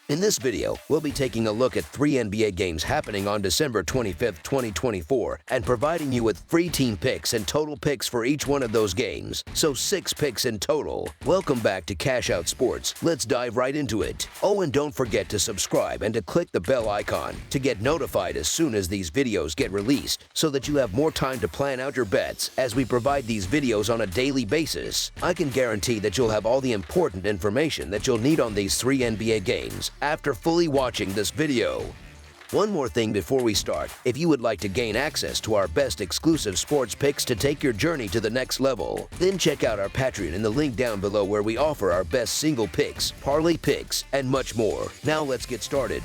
In this video, we'll be taking a look at 3 NBA games happening on December 25th, 2024, and providing you with free team picks and total picks for each one of those games, so 6 picks in total. Welcome back to Cash Out Sports. Let's dive right into it. Oh, and don't forget to subscribe and to click the bell icon to get notified as soon as these videos get released, so that you have more time to plan out your bets as we provide these videos on a daily basis. I can guarantee that you'll have all the important information that you'll need on these 3 NBA games after fully watching this video. One more thing before we start: if you would like to gain access to our best exclusive sports picks to take your journey to the next level, then check out our Patreon in the link down below, where we offer our best single picks, parlay picks, and much more. Now let's get started.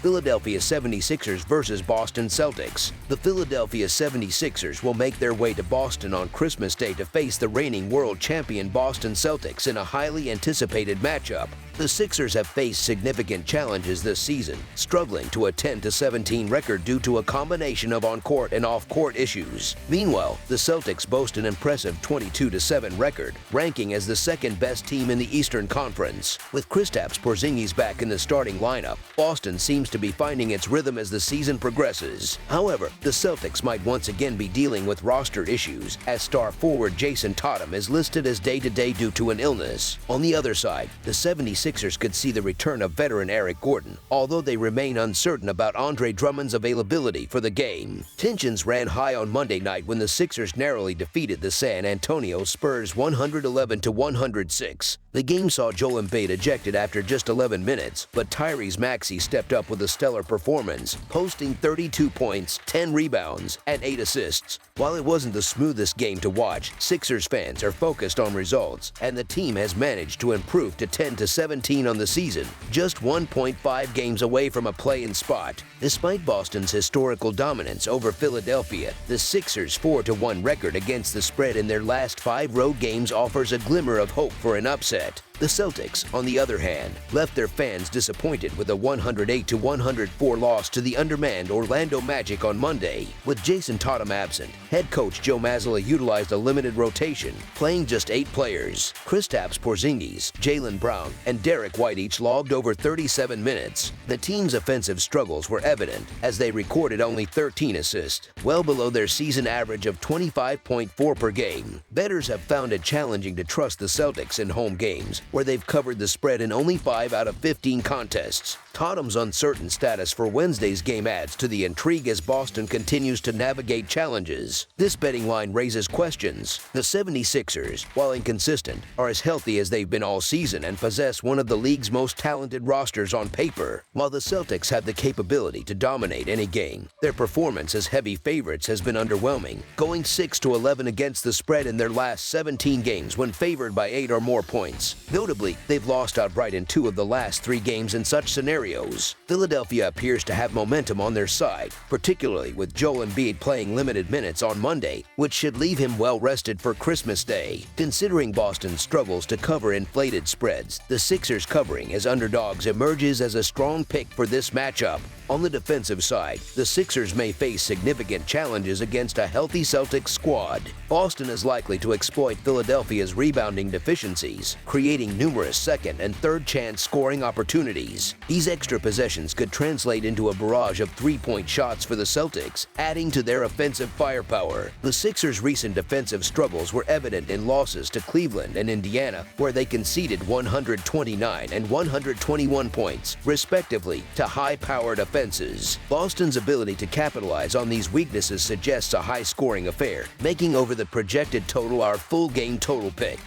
Philadelphia 76ers versus Boston Celtics. The Philadelphia 76ers will make their way to Boston on Christmas Day to face the reigning world champion Boston Celtics in a highly anticipated matchup. The Sixers have faced significant challenges this season, struggling to a 10-17 record due to a combination of on-court and off-court issues. Meanwhile, the Celtics boast an impressive 22-7 record, ranking as the second-best team in the Eastern Conference. With Kristaps Porzingis back in the starting lineup, Boston seems to be finding its rhythm as the season progresses. However, the Celtics might once again be dealing with roster issues, as star forward Jason Tatum is listed as day-to-day due to an illness. On the other side, the 76ers could see the return of veteran Eric Gordon, although they remain uncertain about Andre Drummond's availability for the game. Tensions ran high on Monday night when the Sixers narrowly defeated the San Antonio Spurs 111-106. The game saw Joel Embiid ejected after just 11 minutes, but Tyrese Maxey stepped up with a stellar performance, posting 32 points, 10 rebounds, and 8 assists. While it wasn't the smoothest game to watch, Sixers fans are focused on results, and the team has managed to improve to 10-17 on the season, just 1.5 games away from a play-in spot. Despite Boston's historical dominance over Philadelphia, the Sixers' 4-1 record against the spread in their last 5 road games offers a glimmer of hope for an upset. The Celtics, on the other hand, left their fans disappointed with a 108-104 loss to the undermanned Orlando Magic on Monday. With Jason Tatum absent, head coach Joe Mazzulla utilized a limited rotation, playing just 8 players. Kristaps Porzingis, Jaylen Brown, and Derek White each logged over 37 minutes. The team's offensive struggles were evident, as they recorded only 13 assists, well below their season average of 25.4 per game. Bettors have found it challenging to trust the Celtics in home games, where they've covered the spread in only 5 out of 15 contests. Tatum's uncertain status for Wednesday's game adds to the intrigue as Boston continues to navigate challenges. This betting line raises questions. The 76ers, while inconsistent, are as healthy as they've been all season and possess one of the league's most talented rosters on paper, while the Celtics have the capability to dominate any game. Their performance as heavy favorites has been underwhelming, going 6-11 against the spread in their last 17 games when favored by 8 or more points. Notably, they've lost outright in 2 of the last 3 games in such scenarios. Philadelphia appears to have momentum on their side, particularly with Joel Embiid playing limited minutes on Monday, which should leave him well rested for Christmas Day. Considering Boston's struggles to cover inflated spreads, the Sixers covering as underdogs emerges as a strong pick for this matchup. On the defensive side, the Sixers may face significant challenges against a healthy Celtics squad. Boston is likely to exploit Philadelphia's rebounding deficiencies, creating numerous second and third chance scoring opportunities. These extra possessions could translate into a barrage of 3-point shots for the Celtics, adding to their offensive firepower. The Sixers' recent defensive struggles were evident in losses to Cleveland and Indiana, where they conceded 129 and 121 points, respectively, to high-powered offenses. Boston's ability to capitalize on these weaknesses suggests a high-scoring affair, making over the projected total our full game total pick.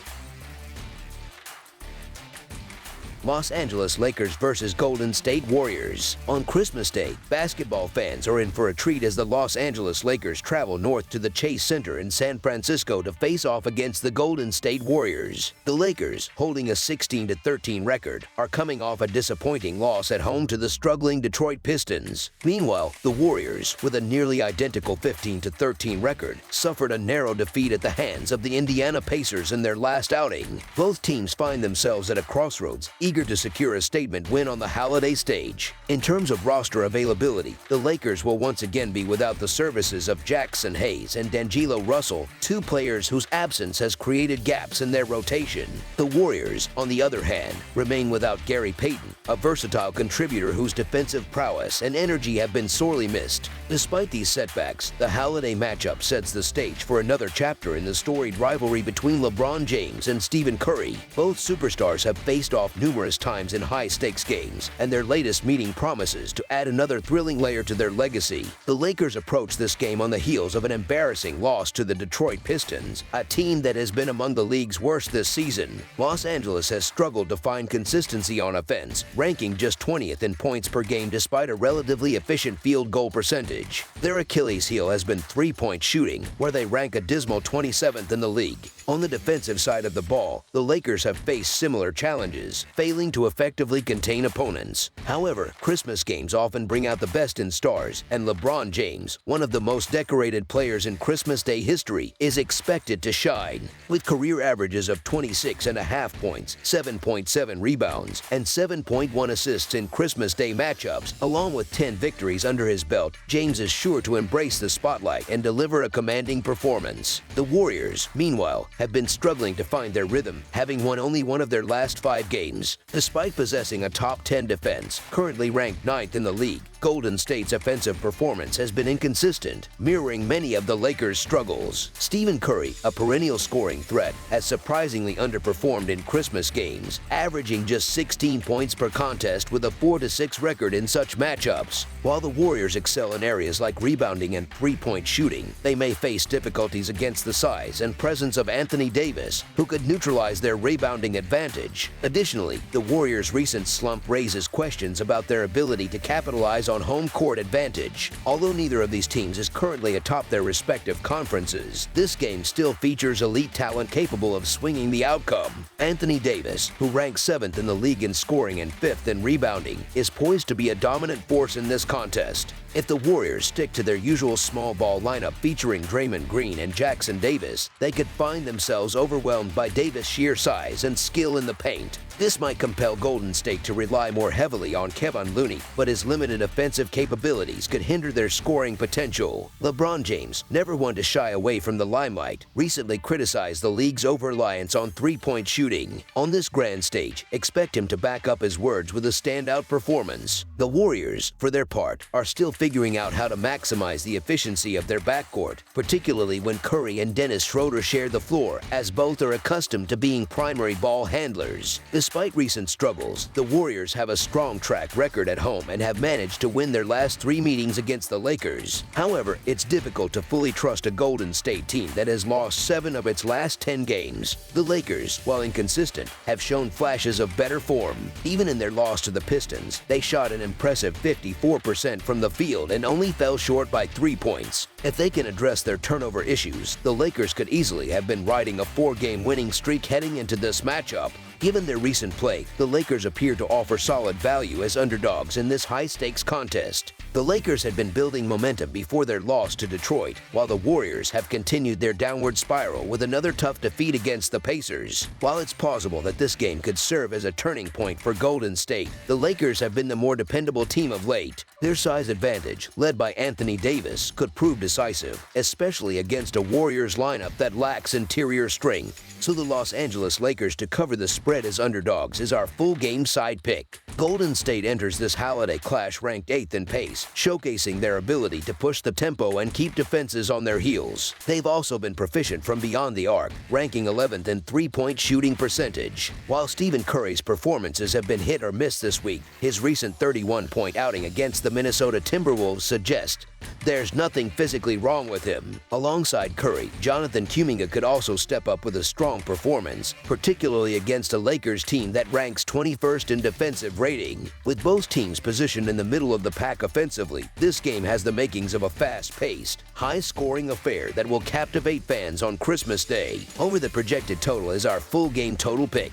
Los Angeles Lakers versus Golden State Warriors. On Christmas Day, basketball fans are in for a treat as the Los Angeles Lakers travel north to the Chase Center in San Francisco to face off against the Golden State Warriors. The Lakers, holding a 16-13 record, are coming off a disappointing loss at home to the struggling Detroit Pistons. Meanwhile, the Warriors, with a nearly identical 15-13 record, suffered a narrow defeat at the hands of the Indiana Pacers in their last outing. Both teams find themselves at a crossroads, eager to secure a statement win on the holiday stage. In terms of roster availability, the Lakers will once again be without the services of Jackson Hayes and D'Angelo Russell, two players whose absence has created gaps in their rotation. The Warriors, on the other hand, remain without Gary Payton, a versatile contributor whose defensive prowess and energy have been sorely missed. Despite these setbacks, the holiday matchup sets the stage for another chapter in the storied rivalry between LeBron James and Stephen Curry. Both superstars have faced off numerous times in high-stakes games, and their latest meeting promises to add another thrilling layer to their legacy. The Lakers approach this game on the heels of an embarrassing loss to the Detroit Pistons, a team that has been among the league's worst this season. Los Angeles has struggled to find consistency on offense, ranking just 20th in points per game despite a relatively efficient field goal percentage. Their Achilles heel has been three-point shooting, where they rank a dismal 27th in the league. On the defensive side of the ball, the Lakers have faced similar challenges, failing to effectively contain opponents. However, Christmas games often bring out the best in stars, and LeBron James, one of the most decorated players in Christmas Day history, is expected to shine. With career averages of 26.5 points, 7.7 rebounds, and 7.1 assists in Christmas Day matchups, along with 10 victories under his belt, James is sure to embrace the spotlight and deliver a commanding performance. The Warriors, meanwhile, have been struggling to find their rhythm, having won only one of their last 5 games. Despite possessing a top 10 defense, currently ranked 9th in the league, Golden State's offensive performance has been inconsistent, mirroring many of the Lakers' struggles. Stephen Curry, a perennial scoring threat, has surprisingly underperformed in Christmas games, averaging just 16 points per contest with a 4-6 record in such matchups. While the Warriors excel in areas like rebounding and three-point shooting, they may face difficulties against the size and presence of Anthony Davis, who could neutralize their rebounding advantage. Additionally, the Warriors' recent slump raises questions about their ability to capitalize on home court advantage. Although neither of these teams is currently atop their respective conferences, this game still features elite talent capable of swinging the outcome. Anthony Davis, who ranks 7th in the league in scoring and 5th in rebounding, is poised to be a dominant force in this contest. If the Warriors stick to their usual small ball lineup featuring Draymond Green and Jackson Davis, they could find themselves overwhelmed by Davis' sheer size and skill in the paint. This might compel Golden State to rely more heavily on Kevin Looney, but his limited offensive capabilities could hinder their scoring potential. LeBron James, never one to shy away from the limelight, recently criticized the league's over-reliance on three-point shooting. On this grand stage, expect him to back up his words with a standout performance. The Warriors, for their part, are still figuring out how to maximize the efficiency of their backcourt, particularly when Curry and Dennis Schroeder share the floor, as both are accustomed to being primary ball handlers. Despite recent struggles, the Warriors have a strong track record at home and have managed to win their last 3 meetings against the Lakers. However, it's difficult to fully trust a Golden State team that has lost 7 of its last 10 games. The Lakers, while inconsistent, have shown flashes of better form. Even in their loss to the Pistons, they shot an impressive 54% from the field and only fell short by 3 points. If they can address their turnover issues, the Lakers could easily have been riding a 4-game winning streak heading into this matchup. Given their recent play, the Lakers appear to offer solid value as underdogs in this high-stakes contest. The Lakers had been building momentum before their loss to Detroit, while the Warriors have continued their downward spiral with another tough defeat against the Pacers. While it's plausible that this game could serve as a turning point for Golden State, the Lakers have been the more dependable team of late. Their size advantage, led by Anthony Davis, could prove decisive, especially against a Warriors lineup that lacks interior strength. So the Los Angeles Lakers to cover the spread as underdogs is our full game side pick. Golden State enters this holiday clash ranked 8th in pace, showcasing their ability to push the tempo and keep defenses on their heels. They've also been proficient from beyond the arc, ranking 11th in three-point shooting percentage. While Stephen Curry's performances have been hit or miss this week, his recent 31-point outing against the Minnesota Timberwolves suggests there's nothing physically wrong with him. Alongside Curry, Jonathan Kuminga could also step up with a strong performance, particularly against a Lakers team that ranks 21st in defensive rating. With both teams positioned in the middle of the pack offensively, this game has the makings of a fast-paced, high-scoring affair that will captivate fans on Christmas Day. Over the projected total is our full game total pick.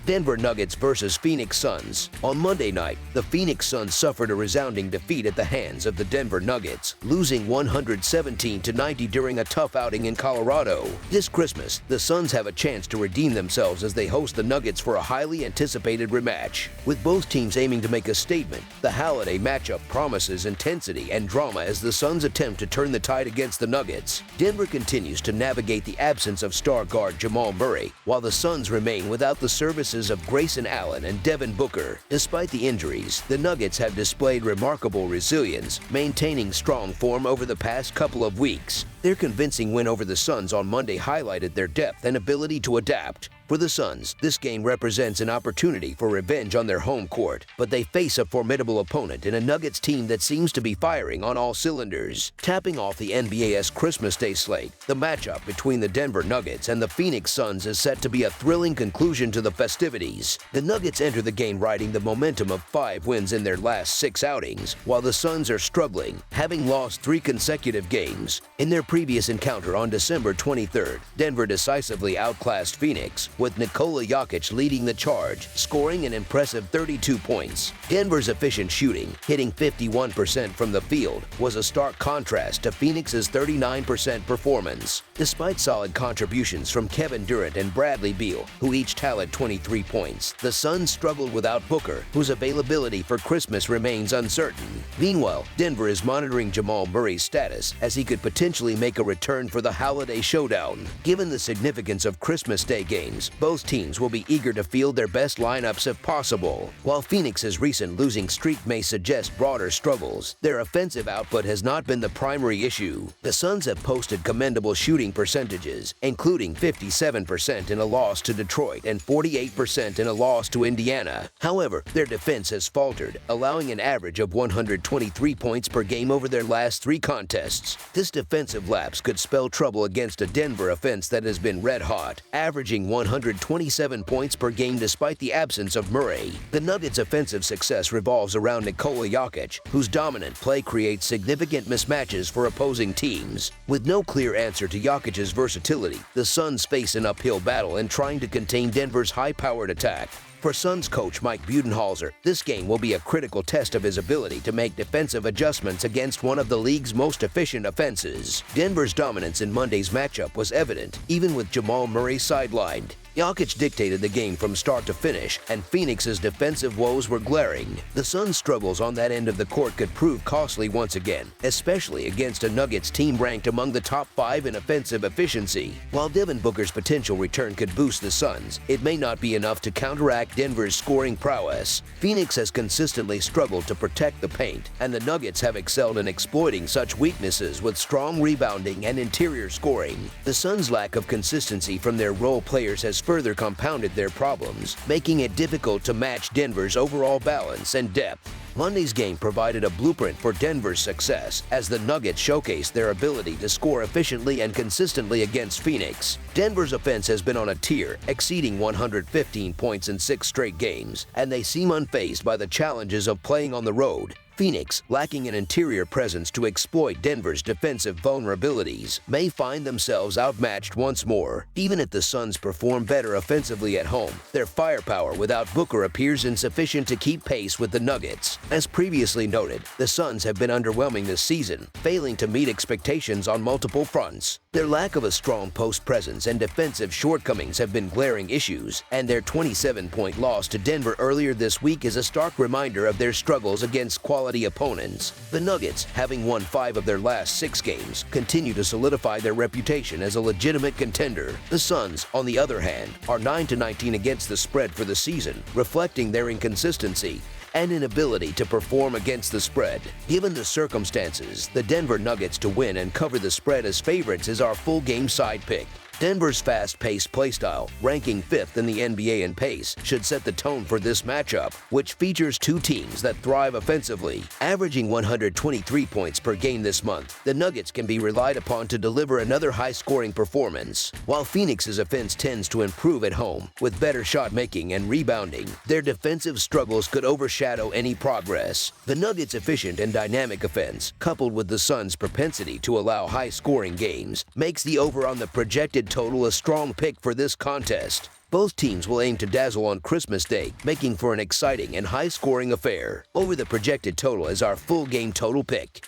Denver Nuggets versus Phoenix Suns. On Monday night, the Phoenix Suns suffered a resounding defeat at the hands of the Denver Nuggets, losing 117-90 during a tough outing in Colorado. This Christmas, the Suns have a chance to redeem themselves as they host the Nuggets for a highly anticipated rematch. With both teams aiming to make a statement, the holiday matchup promises intensity and drama as the Suns attempt to turn the tide against the Nuggets. Denver continues to navigate the absence of star guard Jamal Murray, while the Suns remain without the services of Grayson Allen and Devin Booker. Despite the injuries, the Nuggets have displayed remarkable resilience, maintaining strong form over the past couple of weeks. Their convincing win over the Suns on Monday highlighted their depth and ability to adapt. For the Suns, this game represents an opportunity for revenge on their home court, but they face a formidable opponent in a Nuggets team that seems to be firing on all cylinders. Tapping off the NBA's Christmas Day slate, the matchup between the Denver Nuggets and the Phoenix Suns is set to be a thrilling conclusion to the festivities. The Nuggets enter the game riding the momentum of 5 wins in their last 6 outings, while the Suns are struggling, having lost 3 consecutive games. In their previous encounter on December 23rd, Denver decisively outclassed Phoenix, with Nikola Jokic leading the charge, scoring an impressive 32 points. Denver's efficient shooting, hitting 51% from the field, was a stark contrast to Phoenix's 39% performance. Despite solid contributions from Kevin Durant and Bradley Beal, who each tallied 23 points, the Suns struggled without Booker, whose availability for Christmas remains uncertain. Meanwhile, Denver is monitoring Jamal Murray's status as he could potentially make a return for the holiday showdown. Given the significance of Christmas Day games, both teams will be eager to field their best lineups if possible. While Phoenix's recent losing streak may suggest broader struggles, their offensive output has not been the primary issue. The Suns have posted commendable shooting percentages, including 57% in a loss to Detroit and 48% in a loss to Indiana. However, their defense has faltered, allowing an average of 123 points per game over their last 3 contests. This defensive lapse could spell trouble against a Denver offense that has been red hot, averaging 127 points per game despite the absence of Murray. The Nuggets' offensive success revolves around Nikola Jokic, whose dominant play creates significant mismatches for opposing teams. With no clear answer to Jokic's versatility, the Suns face an uphill battle in trying to contain Denver's high-powered attack. For Suns coach Mike Budenholzer, this game will be a critical test of his ability to make defensive adjustments against one of the league's most efficient offenses. Denver's dominance in Monday's matchup was evident, even with Jamal Murray sidelined. Jokic dictated the game from start to finish, and Phoenix's defensive woes were glaring. The Suns' struggles on that end of the court could prove costly once again, especially against a Nuggets team ranked among the top 5 in offensive efficiency. While Devin Booker's potential return could boost the Suns, it may not be enough to counteract Denver's scoring prowess. Phoenix has consistently struggled to protect the paint, and the Nuggets have excelled in exploiting such weaknesses with strong rebounding and interior scoring. The Suns' lack of consistency from their role players has further compounded their problems, making it difficult to match Denver's overall balance and depth. Monday's game provided a blueprint for Denver's success as the Nuggets showcased their ability to score efficiently and consistently against Phoenix. Denver's offense has been on a tear, exceeding 115 points in 6 straight games, and they seem unfazed by the challenges of playing on the road. Phoenix, lacking an interior presence to exploit Denver's defensive vulnerabilities, may find themselves outmatched once more. Even if the Suns perform better offensively at home, their firepower without Booker appears insufficient to keep pace with the Nuggets. As previously noted, the Suns have been underwhelming this season, failing to meet expectations on multiple fronts. Their lack of a strong post presence and defensive shortcomings have been glaring issues, and their 27-point loss to Denver earlier this week is a stark reminder of their struggles against quality opponents. The Nuggets, having won 5 of their last 6 games, continue to solidify their reputation as a legitimate contender. The Suns, on the other hand, are 9-19 against the spread for the season, reflecting their inconsistency and inability to perform against the spread. Given the circumstances, the Denver Nuggets to win and cover the spread as favorites is our full game side pick. Denver's fast-paced playstyle, ranking 5th in the NBA in pace, should set the tone for this matchup, which features 2 teams that thrive offensively. Averaging 123 points per game this month, the Nuggets can be relied upon to deliver another high-scoring performance. While Phoenix's offense tends to improve at home, with better shot-making and rebounding, their defensive struggles could overshadow any progress. The Nuggets' efficient and dynamic offense, coupled with the Suns' propensity to allow high-scoring games, makes the over on the projected total a strong pick for this contest. Both teams will aim to dazzle on Christmas Day, making for an exciting and high-scoring affair. Over the projected total is our full game total pick.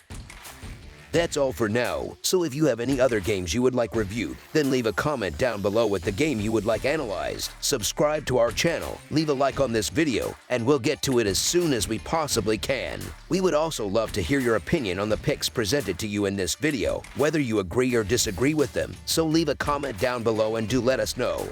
That's all for now, so if you have any other games you would like reviewed, then leave a comment down below with the game you would like analyzed. Subscribe to our channel, leave a like on this video, and we'll get to it as soon as we possibly can. We would also love to hear your opinion on the picks presented to you in this video, whether you agree or disagree with them, so leave a comment down below and do let us know.